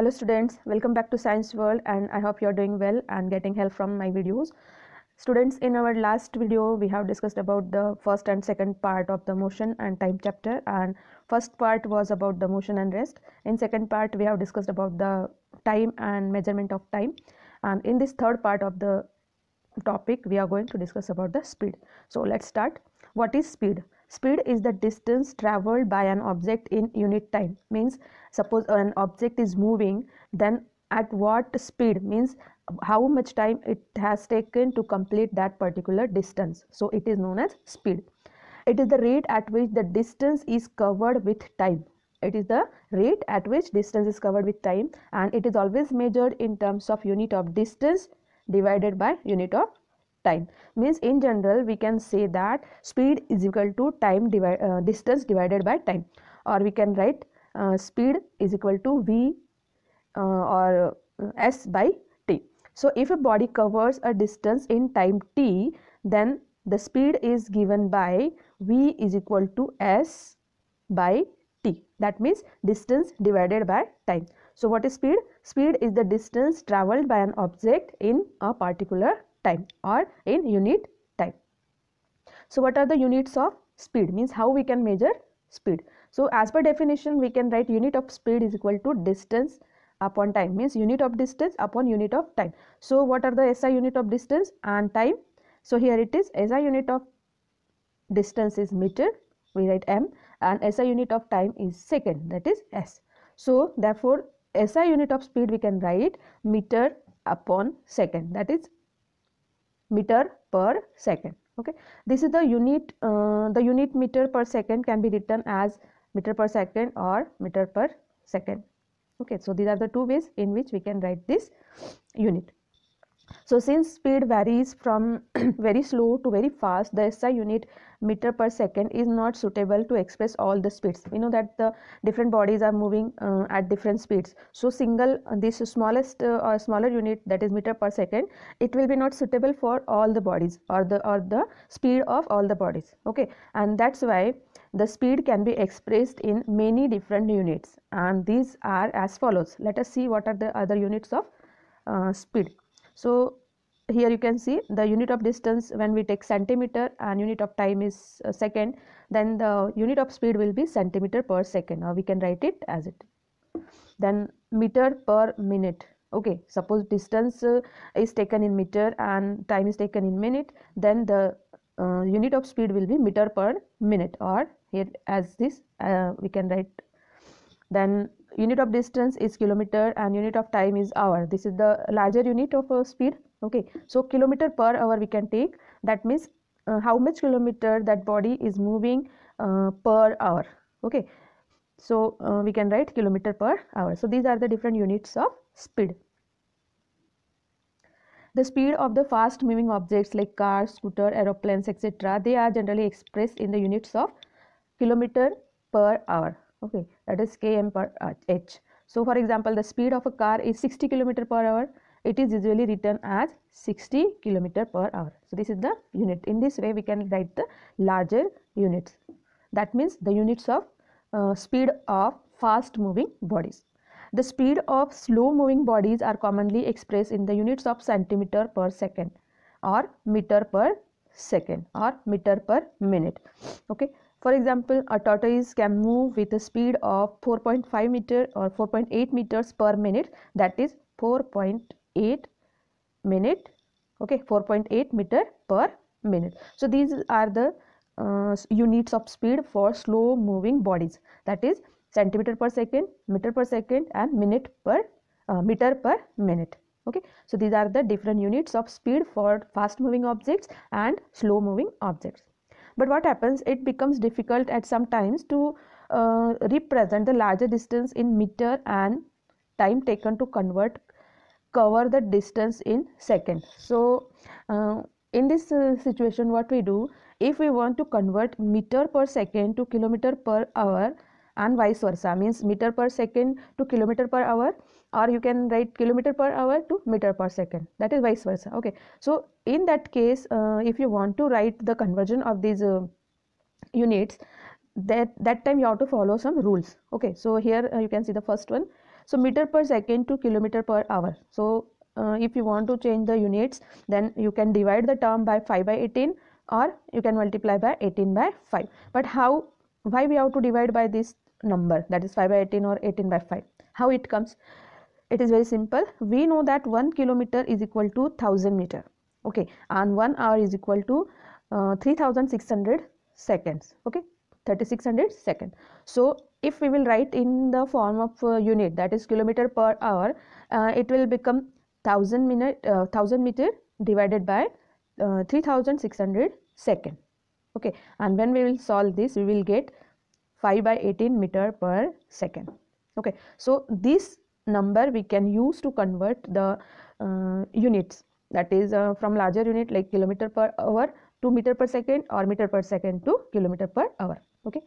Hello students, welcome back to Science World, and I hope you are doing well and getting help from my videos. Students, in our last video we have discussed about the first and second part of the motion and time chapter, and first part was about the motion and rest. In second part we have discussed about the time and measurement of time, and in this third part of the topic we are going to discuss about the speed. So let's start. What is speed? Speed is the distance traveled by an object in unit time. Means suppose an object is moving, then at what speed, means how much time it has taken to complete that particular distance. So it is known as speed. It is the rate at which the distance is covered with time. It is the rate at which distance is covered with time, and it is always measured in terms of unit of distance divided by unit of time. Means in general we can say that speed is equal to distance divided by time, or we can write speed is equal to v or s by t. So if a body covers a distance in time t, then the speed is given by v is equal to s by t. That means distance divided by time. So what is speed? Speed is the distance traveled by an object in a particular time or in unit time. So what are the units of speed? Means how we can measure speed. So as per definition we can write unit of speed is equal to distance upon time, means unit of distance upon unit of time. So what are the SI unit of distance and time? So here it is, SI unit of distance is meter, we write m, and SI unit of time is second, that is s. So therefore SI unit of speed we can write meter upon second, that is meter per second. Okay, this is the unit. The unit meter per second can be written as meter per second or meter per second. Okay, so these are the two ways in which we can write this unit. So since speed varies from very slow to very fast, the SI unit meter per second is not suitable to express all the speeds. We know that the different bodies are moving at different speeds. So this smallest or smaller unit, that is meter per second, it will be not suitable for all the bodies or the speed of all the bodies. Okay, and that's why the speed can be expressed in many different units, and these are as follows. Let us see what are the other units of speed. So here you can see the unit of distance when we take centimeter and unit of time is second, then the unit of speed will be centimeter per second, or we can write it as it. Then meter per minute. Okay, suppose distance is taken in meter and time is taken in minute, then the unit of speed will be meter per minute, or here as this we can write. Then unit of distance is kilometer and unit of time is hour. This is the larger unit of speed. Okay, so kilometer per hour we can take, that means how much kilometer that body is moving per hour. Okay, so we can write kilometer per hour. So these are the different units of speed. The speed of the fast moving objects like cars, scooter, aeroplanes, etc., they are generally expressed in the units of kilometer per hour. Okay, that is km per h. So for example, the speed of a car is 60 km per hour. It is usually written as 60 km per hour. So this is the unit. In this way we can write the larger units. That means the units of speed of fast moving bodies. The speed of slow moving bodies are commonly expressed in the units of centimeter per second, or meter per second, or meter per minute. Okay, for example, a tortoise can move with a speed of 4.5 meter or 4.8 meters per minute, that is 4.8 minute. Okay, 4.8 meter per minute. So these are the units of speed for slow moving bodies, that is centimeter per second, meter per second, and meter per minute. Okay, so these are the different units of speed for fast moving objects and slow moving objects. But what happens, it becomes difficult at some times to represent the larger distance in meter and time taken to cover the distance in second. So in this situation what we do, if we want to convert meter per second to kilometer per hour and vice versa, means meter per second to kilometer per hour, or you can write kilometer per hour to meter per second, that is vice versa. Okay, so in that case if you want to write the conversion of these units, that time you have to follow some rules. Okay, so here you can see the first one. So meter per second to kilometer per hour. So if you want to change the units, then you can divide the term by 5 by 18, or you can multiply by 18 by 5. But why we have to divide by this number, that is 5 by 18 or 18 by 5? How it comes? It is very simple. We know that 1 kilometer is equal to 1000 meter, okay, and 1 hour is equal to 3600 seconds, okay, 3600 seconds. So if we will write in the form of unit, that is kilometer per hour, it will become 1000 meter divided by 3600 second, okay, and when we will solve this, we will get 5 by 18 meter per second, okay. So this number we can use to convert the units, that is from larger unit like kilometer per hour to meter per second, or meter per second to kilometer per hour, okay.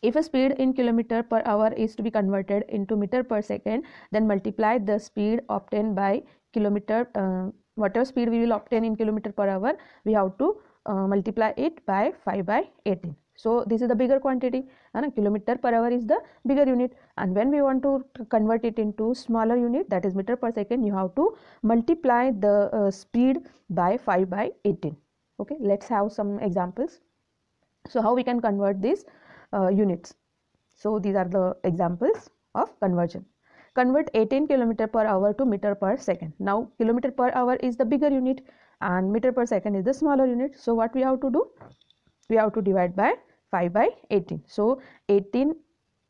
If a speed in kilometer per hour is to be converted into meter per second, then multiply the speed obtained by kilometer, whatever speed we will obtain in kilometer per hour, we have to multiply it by 5 by 18. So this is the bigger quantity, and kilometer per hour is the bigger unit, and when we want to convert it into smaller unit, that is meter per second, you have to multiply the speed by 5 by 18, okay. Let's have some examples. So how we can convert these units? So these are the examples of conversion. Convert 18 km per hour to meter per second. Now kilometer per hour is the bigger unit and meter per second is the smaller unit. So what we have to do? We have to divide by 5 by 18. So 18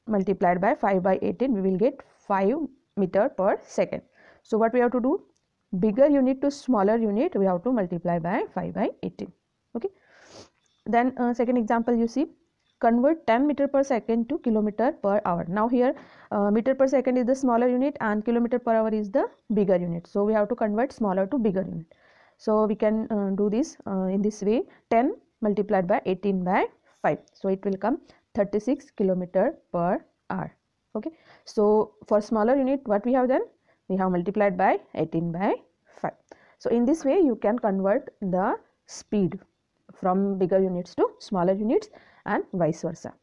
multiplied by 5 by 18, we will get 5 meter per second. So what we have to do? Bigger unit to smaller unit, we have to multiply by 5 by 18, okay. Then second example, you see, convert 10 meter per second to kilometer per hour. Now here meter per second is the smaller unit and kilometer per hour is the bigger unit. So we have to convert smaller to bigger unit. So we can do this in this way. 10 multiplied by 18 by 5. So it will come 36 kilometer per hour, okay. So for smaller unit, what we have done? We have multiplied by 18 by 5. So in this way you can convert the speed from bigger units to smaller units and vice versa.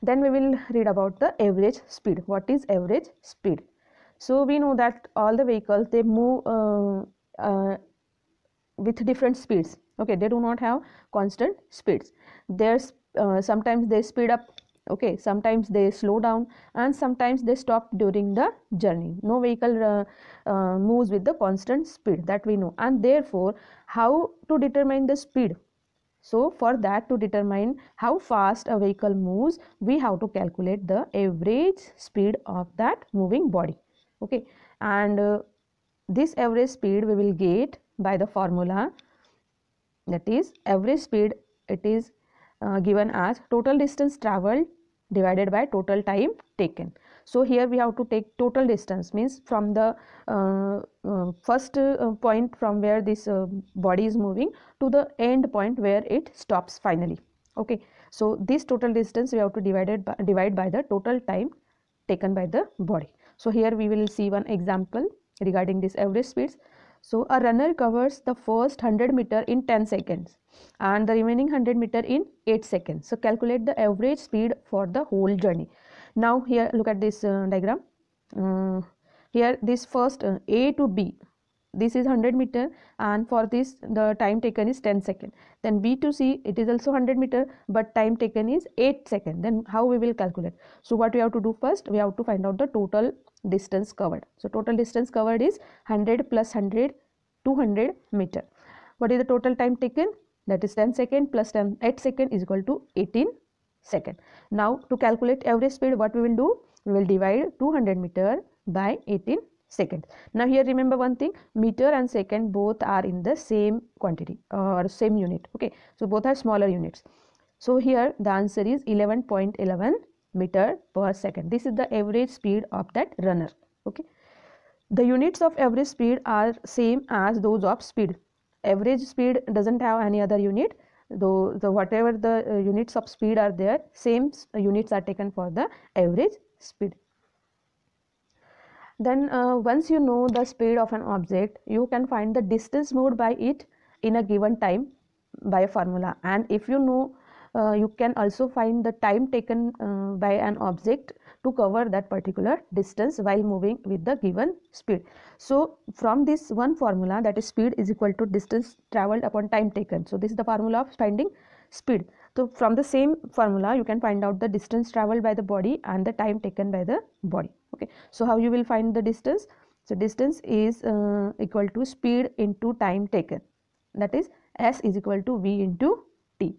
Then we will read about the average speed. What is average speed? So we know that all the vehicles, they move with different speeds, okay. They do not have constant speeds. There's sometimes they speed up, okay, sometimes they slow down, and sometimes they stop during the journey. No vehicle moves with the constant speed, that we know. And therefore, how to determine the speed? So for that, to determine how fast a vehicle moves, we have to calculate the average speed of that moving body, okay. And this average speed we will get by the formula, that is average speed. It is given as total distance traveled divided by total time taken. So here we have to take total distance, means from the first point from where this body is moving to the end point where it stops finally, okay. So this total distance we have to divide by the total time taken by the body. So here we will see one example regarding this average speeds. So a runner covers the first 100 meter in 10 seconds and the remaining 100 meter in 8 seconds. So calculate the average speed for the whole journey. Now here look at this diagram. Here this first A to B, this is 100 meter, and for this the time taken is 10 seconds. Then B to C, it is also 100 meter, but time taken is 8 seconds. Then how we will calculate? So what we have to do first? We have to find out the total distance covered. So total distance covered is 100 plus 100, 200 meter. What is the total time taken? That is 10 second plus 8 second is equal to 18 second. Now to calculate average speed, what we will do? We will divide 200 meter by 18 seconds. Now here remember one thing, meter and second both are in the same quantity or same unit, okay. So both are smaller units. So here the answer is 11.11 meter per second. This is the average speed of that runner, okay. The units of average speed are same as those of speed. Average speed doesn't have any other unit, though whatever the units of speed are there, same units are taken for the average speed. Then once you know the speed of an object, you can find the distance moved by it in a given time by a formula. And if you know you can also find the time taken by an object to cover that particular distance while moving with the given speed. So from this one formula, that is speed is equal to distance traveled upon time taken. So this is the formula of finding speed. So from the same formula you can find out the distance traveled by the body and the time taken by the body. Okay, so how you will find the distance? So distance is equal to speed into time taken, that is S is equal to V into T.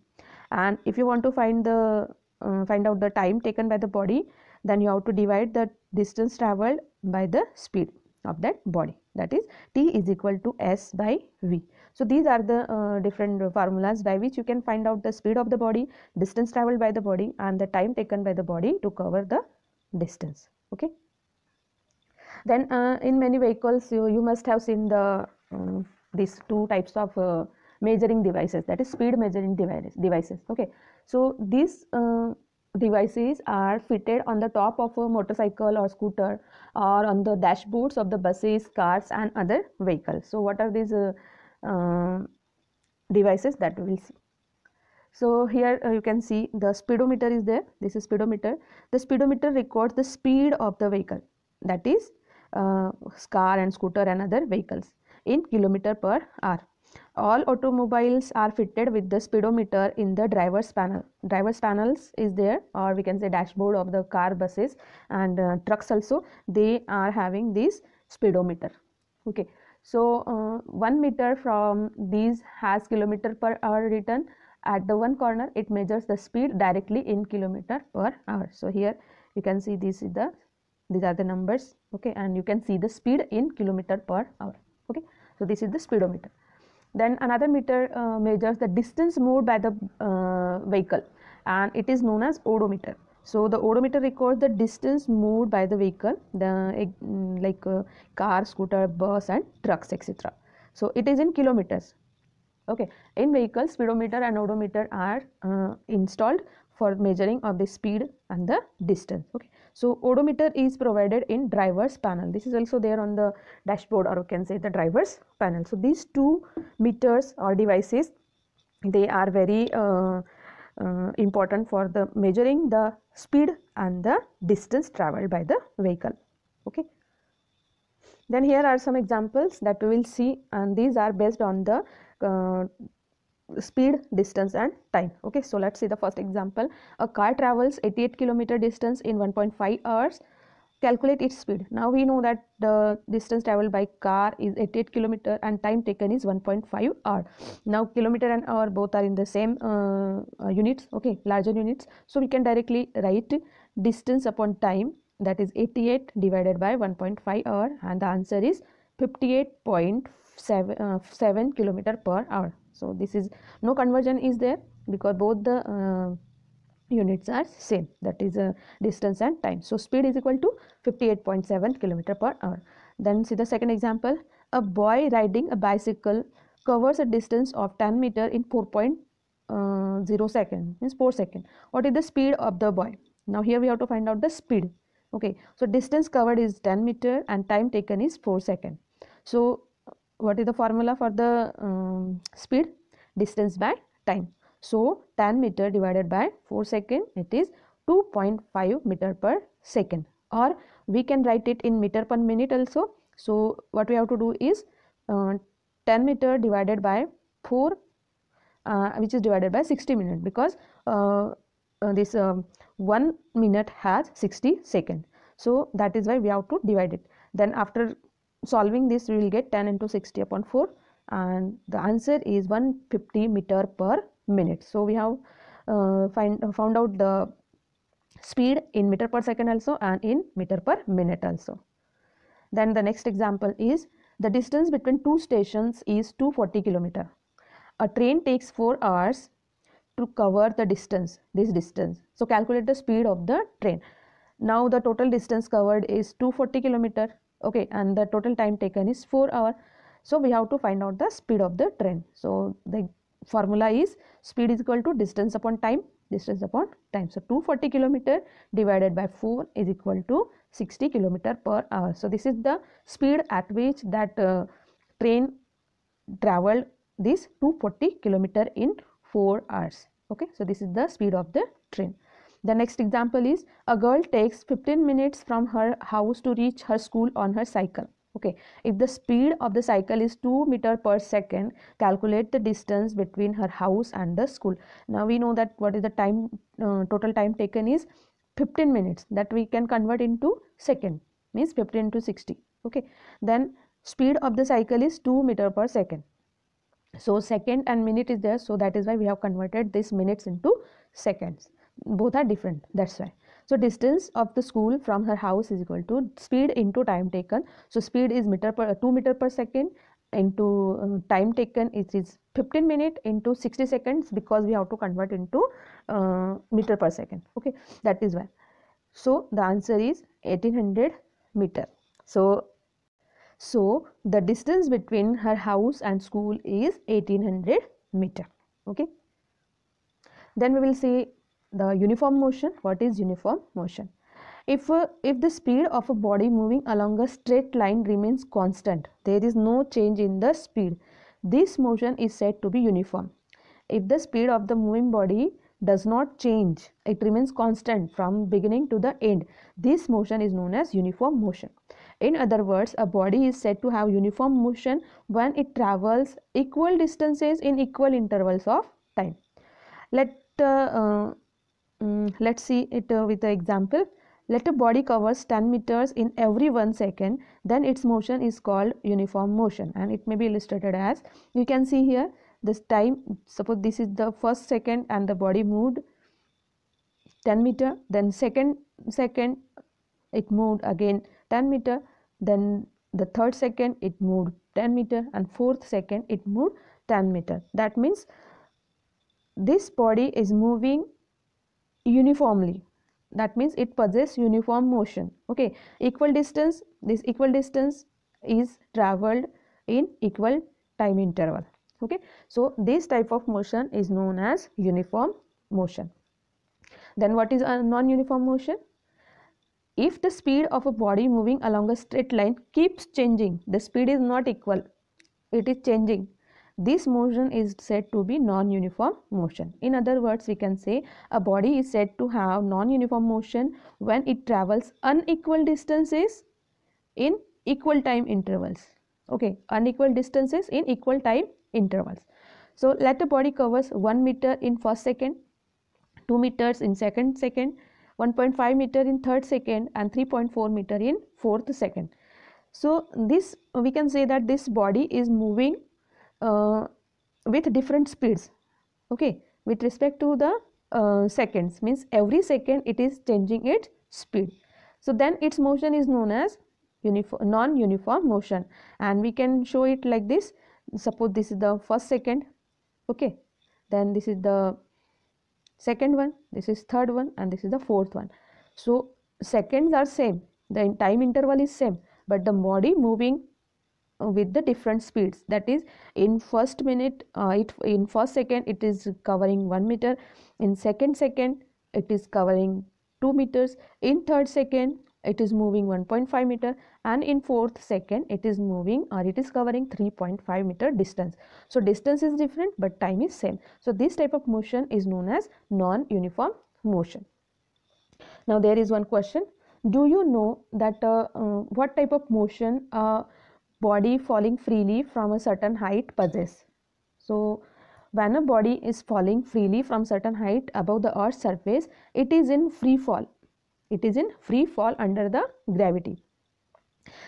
And if you want to find out the time taken by the body, then you have to divide the distance traveled by the speed of that body, that is T is equal to S by V. So these are the different formulas by which you can find out the speed of the body, distance traveled by the body, and the time taken by the body to cover the distance. Okay. Then in many vehicles you must have seen the these two types of measuring devices, that is speed measuring devices. Okay, so these devices are fitted on the top of a motorcycle or scooter, or on the dashboards of the buses, cars, and other vehicles. So what are these devices that we will see? So here you can see the speedometer is there. This is speedometer. The speedometer records the speed of the vehicle, that is car and scooter and other vehicles, in kilometer per hour. All automobiles are fitted with the speedometer in the driver's panel. Driver's panels is there, or we can say dashboard of the car, buses, and trucks also. They are having this speedometer. Okay, so 1 meter from these has kilometer per hour written. At the one corner it measures the speed directly in kilometer per hour. So here you can see these are the numbers. Okay, and you can see the speed in kilometer per hour. Okay, so this is the speedometer. Then another meter measures the distance moved by the vehicle, and it is known as odometer. So the odometer records the distance moved by the vehicle, like car, scooter, bus, and trucks, etc. So it is in kilometers. Okay, in vehicles speedometer and odometer are installed for measuring of the speed and the distance. Okay, so odometer is provided in driver's panel. This is also there on the dashboard, or you can say the driver's panel. So these two meters or devices, they are very important for the measuring the speed and the distance traveled by the vehicle. Okay, then here are some examples that we will see, and these are based on the speed, distance, and time. Okay, so let's see the first example. A car travels 88 kilometer distance in 1.5 hours. Calculate its speed. Now we know that the distance traveled by car is 88 kilometer and time taken is 1.5 hour. Now kilometer and hour both are in the same units, okay, larger units. So we can directly write distance upon time, that is 88 divided by 1.5 hour, and the answer is 58.7 kilometer per hour. So this is no conversion is there because both the units are same, that is distance and time. So speed is equal to 58.7 kilometer per hour. Then see the second example. A boy riding a bicycle covers a distance of 10 meter in 4.0 seconds, means 4 seconds. What is the speed of the boy? Now here we have to find out the speed. Okay, so distance covered is 10 meter and time taken is 4 seconds. So what is the formula for the speed? Distance by time. So 10 meter divided by 4 seconds, it is 2.5 meter per second, or we can write it in meter per minute also. So what we have to do is 10 meter divided by 4 which is divided by 60 minutes, because this 1 minute has 60 seconds. So that is why we have to divide it. Then after solving this we will get 10 into 60 upon 4, and the answer is 150 meter per minute. So we have found out the speed in meter per second also and in meter per minute also. Then the next example is the distance between two stations is 240 kilometer. A train takes 4 hours to cover the distance, this distance. So calculate the speed of the train. Now the total distance covered is 240 kilometer. Okay, and the total time taken is 4 hours. So we have to find out the speed of the train. So the formula is speed is equal to distance upon time, distance upon time. So 240 kilometer divided by 4 is equal to 60 kilometer per hour. So this is the speed at which that train traveled this 240 kilometer in 4 hours. Okay, so this is the speed of the train. The next example is a girl takes 15 minutes from her house to reach her school on her cycle. Okay, if the speed of the cycle is 2 meter per second, calculate the distance between her house and the school. Now we know that what is the time, total time taken is 15 minutes, that we can convert into second, means 15 to 60. Okay, then speed of the cycle is 2 meter per second. So second and minute is there, so that is why we have converted this minutes into seconds. Both are different, that's why. So distance of the school from her house is equal to speed into time taken. So speed is 2 meter per second into time taken, it is 15 minutes into 60 seconds, because we have to convert into meter per second. Okay, that is why. So the answer is 1800 meter. So the distance between her house and school is 1800 meter. Okay. Then we will see the uniform motion. What is uniform motion? If the speed of a body moving along a straight line remains constant, there is no change in the speed, this motion is said to be uniform. If the speed of the moving body does not change, it remains constant from beginning to the end, this motion is known as uniform motion. In other words, a body is said to have uniform motion when it travels equal distances in equal intervals of time. Let's see it with the example. Let a body covers 10 meters in every 1 second, then its motion is called uniform motion, and it may be illustrated as, you can see here this time. Suppose this is the first second and the body moved 10 meter, then second it moved again 10 meter, then the third second it moved 10 meter, and fourth second it moved 10 meter. That means this body is moving uniformly, that means it possesses uniform motion. Okay, equal distance, this equal distance is traveled in equal time interval. Okay, so this type of motion is known as uniform motion. Then what is a non-uniform motion? If the speed of a body moving along a straight line keeps changing, the speed is not equal, it is changing, this motion is said to be non-uniform motion. In other words, we can say a body is said to have non-uniform motion when it travels unequal distances in equal time intervals. Okay, unequal distances in equal time intervals. So let a body covers 1 meter in first second, 2 meters in second, 1.5 meter in third second, and 3.4 meter in fourth second. So this, we can say that this body is moving with different speeds. Okay, with respect to the seconds, means every second it is changing its speed. So then its motion is known as non-uniform motion, and we can show it like this. Suppose this is the first second, okay, then this is the second one, this is third one, and this is the fourth one. So seconds are same, the time interval is same, but the body moving with the different speeds. That is, in first minute, in first second it is covering 1 meter, in second it is covering 2 meters, in third second it is moving 1.5 meter, and in fourth second it is moving, or it is covering 3.5 meter distance. So distance is different but time is same. So this type of motion is known as non-uniform motion. Now there is one question: do you know that what type of motion body falling freely from a certain height possess? So when a body is falling freely from certain height above the earth's surface, it is in free fall. It is in free fall under the gravity,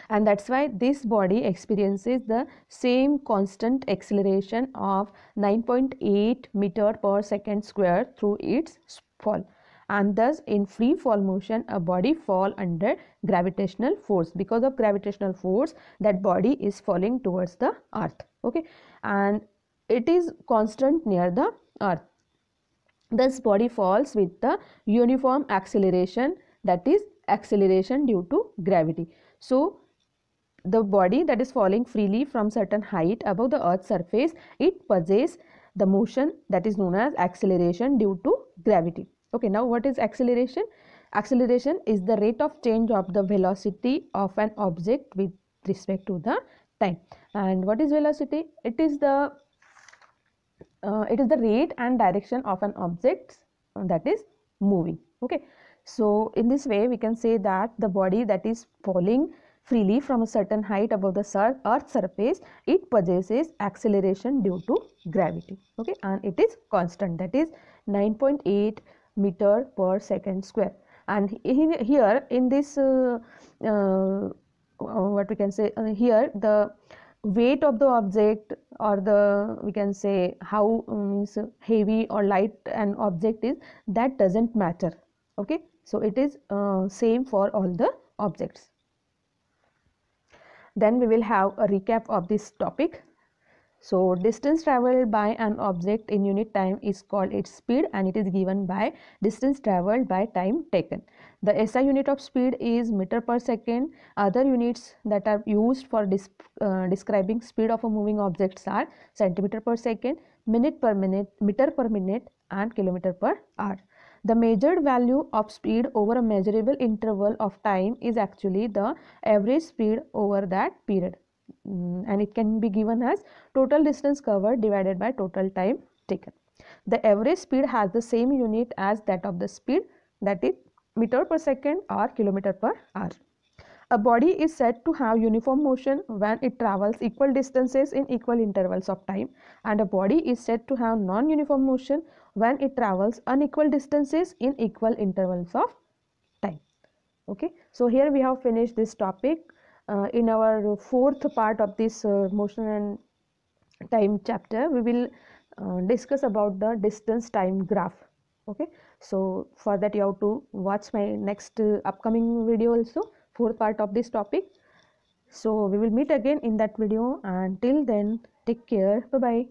and that's why this body experiences the same constant acceleration of 9.8 meter per second square through its fall. And thus in free fall motion, a body fall under gravitational force. Because of gravitational force, that body is falling towards the earth. Okay, and it is constant near the earth. This body falls with the uniform acceleration, that is acceleration due to gravity. So the body that is falling freely from certain height above the earth's surface, it possesses the motion that is known as acceleration due to gravity. Okay, now what is acceleration? Acceleration is the rate of change of the velocity of an object with respect to the time. And what is velocity? It is the it is the rate and direction of an object that is moving. Okay, so in this way we can say that the body that is falling freely from a certain height above the earth surface, it possesses acceleration due to gravity. Okay, and it is constant, that is 9.8 meter per second square. And here in this what we can say, here the weight of the object, or the we can say how means heavy or light an object is, that doesn't matter. Okay, so it is same for all the objects. Then we will have a recap of this topic. So distance traveled by an object in unit time is called its speed, and it is given by distance traveled by time taken. The SI unit of speed is meter per second. Other units that are used for describing speed of a moving objects are centimeter per second, minute per minute, meter per minute, and kilometer per hour. The measured value of speed over a measurable interval of time is actually the average speed over that period. And it can be given as total distance covered divided by total time taken. The average speed has the same unit as that of the speed, that is meter per second or kilometer per hour. A body is said to have uniform motion when it travels equal distances in equal intervals of time, and a body is said to have non-uniform motion when it travels unequal distances in equal intervals of time. Okay, so here we have finished this topic. In our fourth part of this motion and time chapter, we will discuss about the distance time graph. Okay, so for that you have to watch my next upcoming video also, fourth part of this topic. So we will meet again in that video, and till then take care, bye bye.